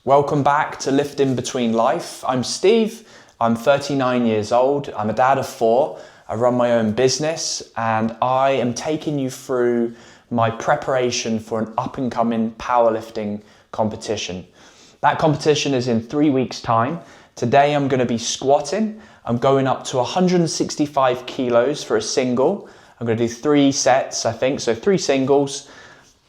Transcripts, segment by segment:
Welcome back to Lifting Between Life. I'm Steve, I'm 39 years old, I'm a dad of 4, I run my own business and I am taking you through my preparation for an up-and-coming powerlifting competition. That competition is in 3 weeks' time. Today I'm going to be squatting. I'm going up to 165 kilos for a single. I'm going to do 3 sets, I think, so 3 singles.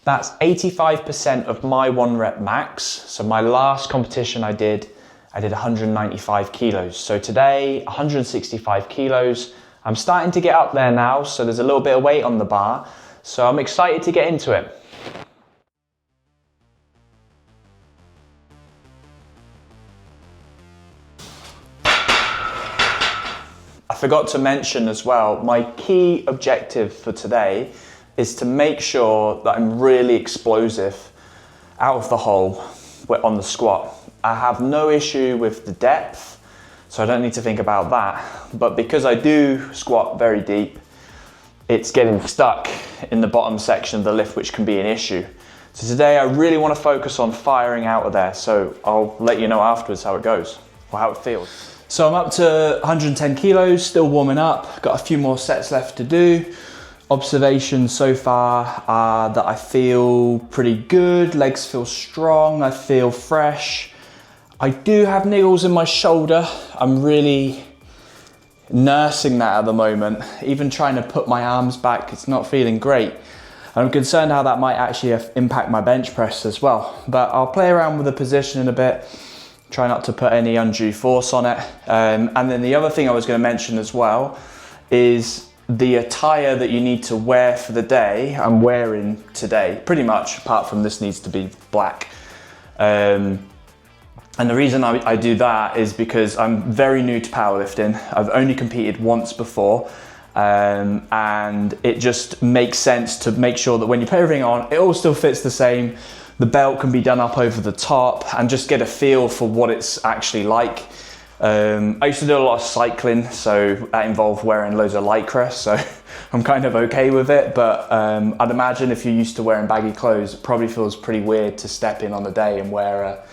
That's 85% of my 1 rep max. So my last competition I did 195 kilos. So today, 165 kilos. I'm starting to get up there now, so there's a little bit of weight on the bar. So I'm excited to get into it. I forgot to mention as well, my key objective for today is to make sure that I'm really explosive out of the hole on the squat. I have no issue with the depth, so I don't need to think about that. But because I do squat very deep, it's getting stuck in the bottom section of the lift, which can be an issue. So today I really want to focus on firing out of there. So I'll let you know afterwards how it goes or how it feels. So I'm up to 110 kilos, still warming up. Got a few more sets left to do. Observations so far are that I feel pretty good, legs feel strong, I feel fresh. I do have niggles in my shoulder. I'm really nursing that at the moment. Even trying to put my arms back, it's not feeling great. I'm concerned how that might actually impact my bench press as well. But I'll play around with the position in a bit, try not to put any undue force on it. And then the other thing I was going to mention as well is the attire that you need to wear for the day. I'm wearing today, pretty much, apart from this needs to be black. And the reason I do that is because I'm very new to powerlifting. I've only competed once before, and it just makes sense to make sure that when you put everything on, it all still fits the same. The belt can be done up over the top and just get a feel for what it's actually like. I used to do a lot of cycling, so that involved wearing loads of Lycra, so I'm kind of okay with it, but I'd imagine if you're used to wearing baggy clothes, it probably feels pretty weird to step in on the day and wear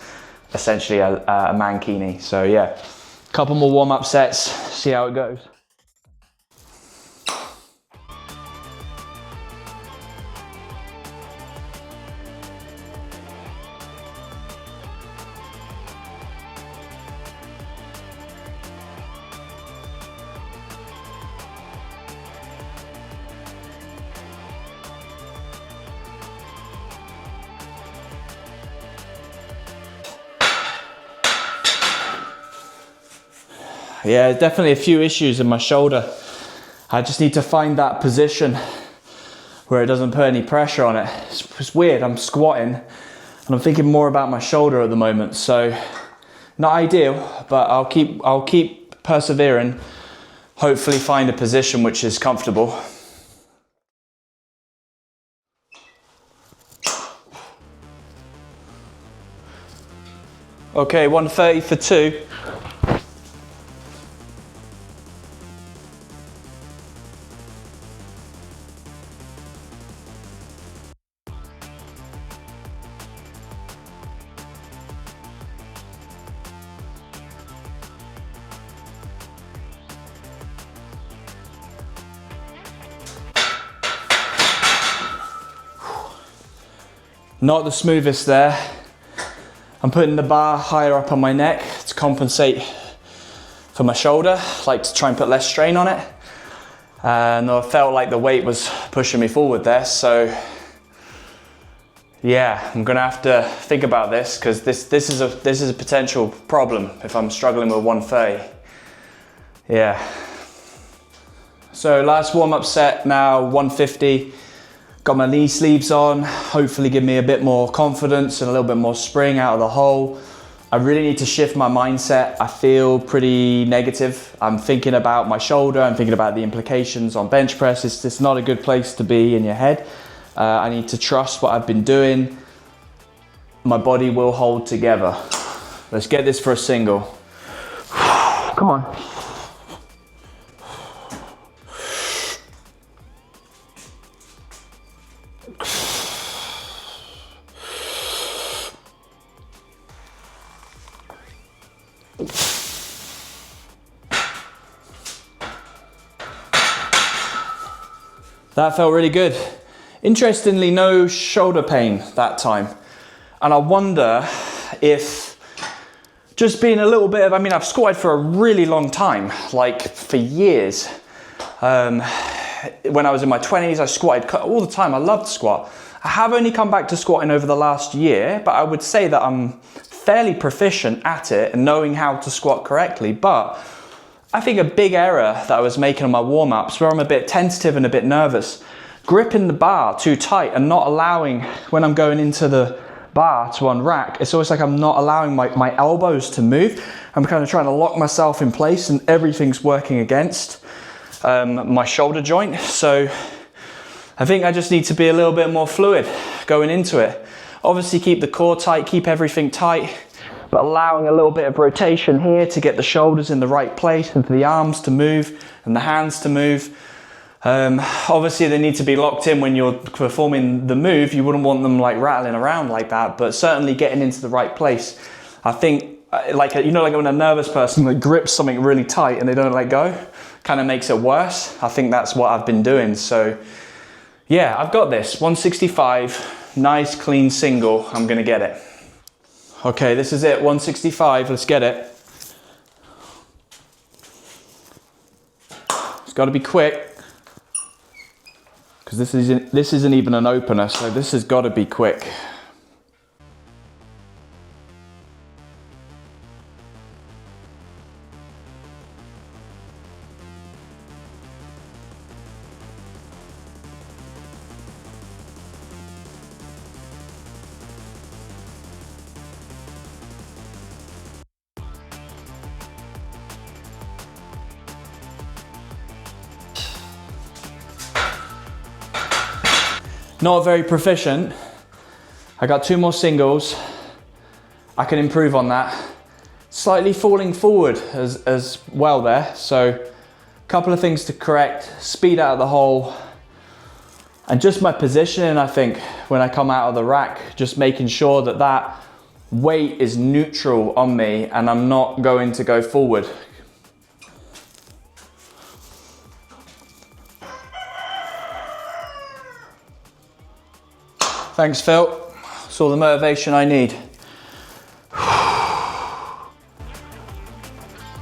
essentially a mankini. So yeah, a couple more warm-up sets, see how it goes. Yeah, definitely a few issues in my shoulder. I just need to find that position where it doesn't put any pressure on it. It's weird, I'm squatting and I'm thinking more about my shoulder at the moment. So not ideal, but I'll keep persevering. Hopefully find a position which is comfortable. Okay, 130 for 2. Not the smoothest there. I'm putting the bar higher up on my neck to compensate for my shoulder. I like to try and put less strain on it. And I felt like the weight was pushing me forward there. So yeah, I'm gonna have to think about this because this is a potential problem if I'm struggling with 130. Yeah. So last warm-up set now, 150. Got my knee sleeves on, hopefully give me a bit more confidence and a little bit more spring out of the hole. I really need to shift my mindset. I feel pretty negative. I'm thinking about my shoulder, I'm thinking about the implications on bench press. It's just not a good place to be in your head. I need to trust what I've been doing. My body will hold together. Let's get this for a single. Come on. That felt really good. Interestingly, no shoulder pain that time. And I wonder if just being a little bit of, I mean, I've squatted for a really long time, like for years. When I was in my 20s, I squatted all the time. I loved squat. I have only come back to squatting over the last year, but I would say that I'm fairly proficient at it and knowing how to squat correctly. But I think a big error that I was making on my warm-ups, where I'm a bit tentative and a bit nervous, gripping the bar too tight and not allowing, when I'm going into the bar to unrack, it's always like I'm not allowing my elbows to move. I'm kind of trying to lock myself in place and everything's working against my shoulder joint. So I think I just need to be a little bit more fluid going into it. Obviously keep the core tight, keep everything tight, but allowing a little bit of rotation here to get the shoulders in the right place and for the arms to move and the hands to move. Obviously they need to be locked in when you're performing the move. You wouldn't want them like rattling around like that, but certainly getting into the right place. I think like, you know, like when a nervous person like grips something really tight and they don't let go, kind of makes it worse. I think that's what I've been doing. So yeah, I've got this 165, nice clean single. I'm gonna get it. Okay, this is it, 165, let's get it. It's gotta be quick, because this isn't even an opener, so this has gotta be quick. Not very proficient. I got 2 more singles. I can improve on that. Slightly falling forward as well there. So a couple of things to correct. Speed out of the hole. And just my positioning, I think, when I come out of the rack, just making sure that that weight is neutral on me and I'm not going to go forward. Thanks, Phil. That's all the motivation I need.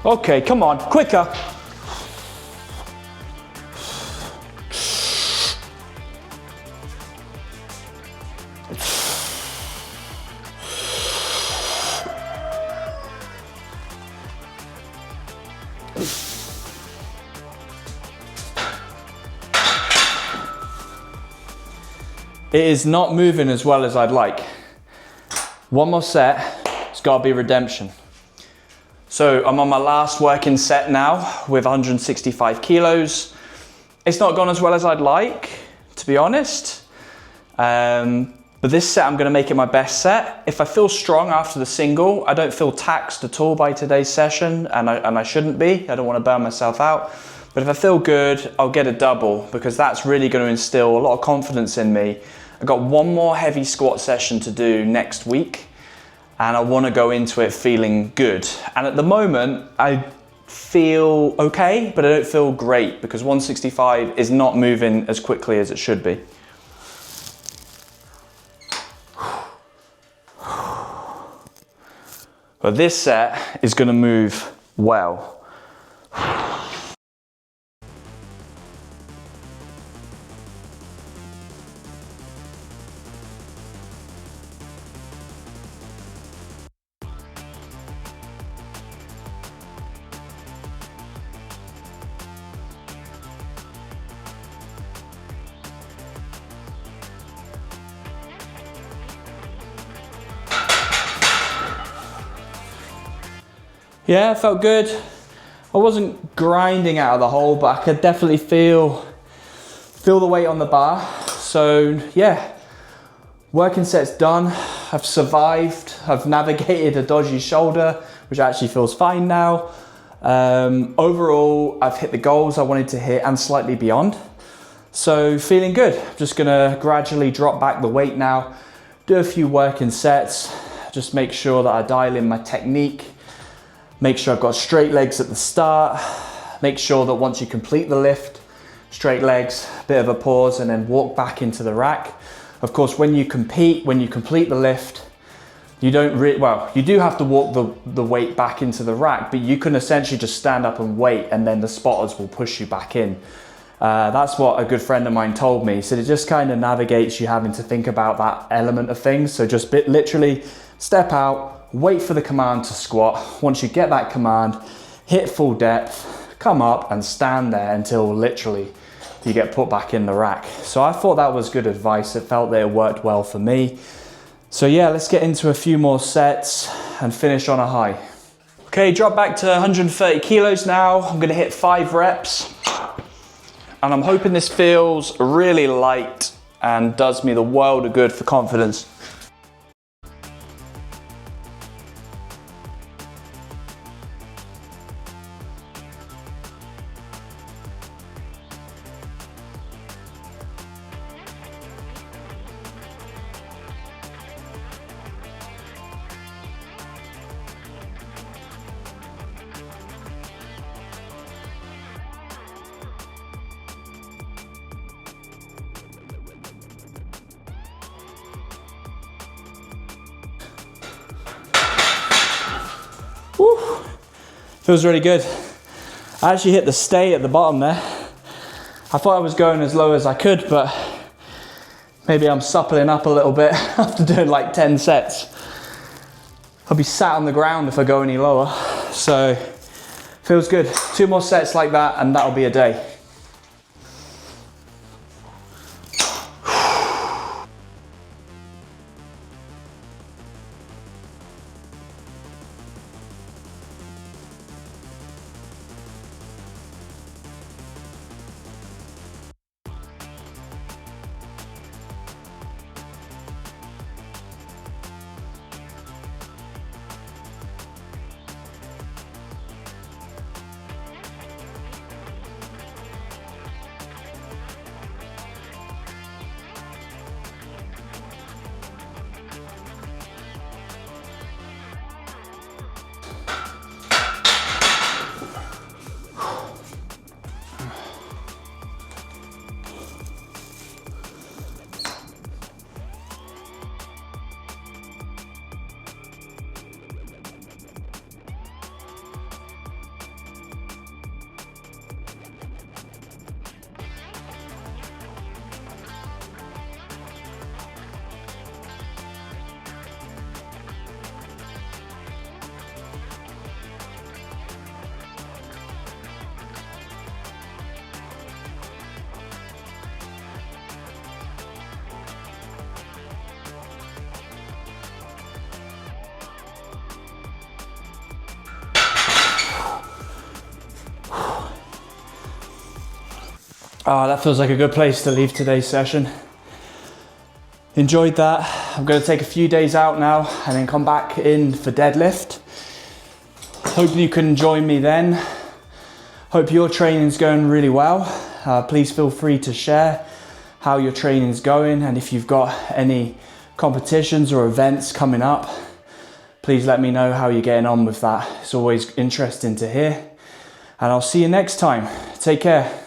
Okay, come on, quicker. It is not moving as well as I'd like. One more set, it's gotta be redemption. So I'm on my last working set now with 165 kilos. It's not gone as well as I'd like, to be honest. But this set, I'm gonna make it my best set. If I feel strong after the single, I don't feel taxed at all by today's session, and I shouldn't be. I don't wanna burn myself out. But if I feel good, I'll get a double, because that's really gonna instill a lot of confidence in me. I've got one more heavy squat session to do next week, and I wanna go into it feeling good. And at the moment, I feel okay, but I don't feel great, because 165 is not moving as quickly as it should be. But this set is gonna move well. Yeah, it felt good. I wasn't grinding out of the hole, but I could definitely feel the weight on the bar. So yeah, working set's done. I've survived. I've navigated a dodgy shoulder, which actually feels fine now. Overall, I've hit the goals I wanted to hit and slightly beyond. So feeling good. I'm just gonna gradually drop back the weight now, do a few working sets, just make sure that I dial in my technique. Make sure I've got straight legs at the start. Make sure that once you complete the lift, straight legs, bit of a pause, and then walk back into the rack. Of course, when you complete the lift, you do have to walk the weight back into the rack, but you can essentially just stand up and wait, and then the spotters will push you back in. That's what a good friend of mine told me. So it just kind of navigates you having to think about that element of things. So just literally step out, wait for the command to squat. Once you get that command, hit full depth, come up and stand there until literally you get put back in the rack. So I thought that was good advice. It felt that it worked well for me. So yeah, let's get into a few more sets and finish on a high. Okay, drop back to 130 kilos now. I'm gonna hit 5 reps. And I'm hoping this feels really light and does me the world of good for confidence. Woo. Feels really good. I actually hit the stay at the bottom there. I thought I was going as low as I could, but maybe I'm suppling up a little bit after doing like 10 sets. I'll be sat on the ground if I go any lower. So feels good. 2 more sets like that and that'll be a day. Oh, that feels like a good place to leave today's session. Enjoyed that. I'm going to take a few days out now and then come back in for deadlift. Hope you can join me then. Hope your training's going really well. Please feel free to share how your training's going, and if you've got any competitions or events coming up, please let me know how you're getting on with that. It's always interesting to hear. And I'll see you next time. Take care.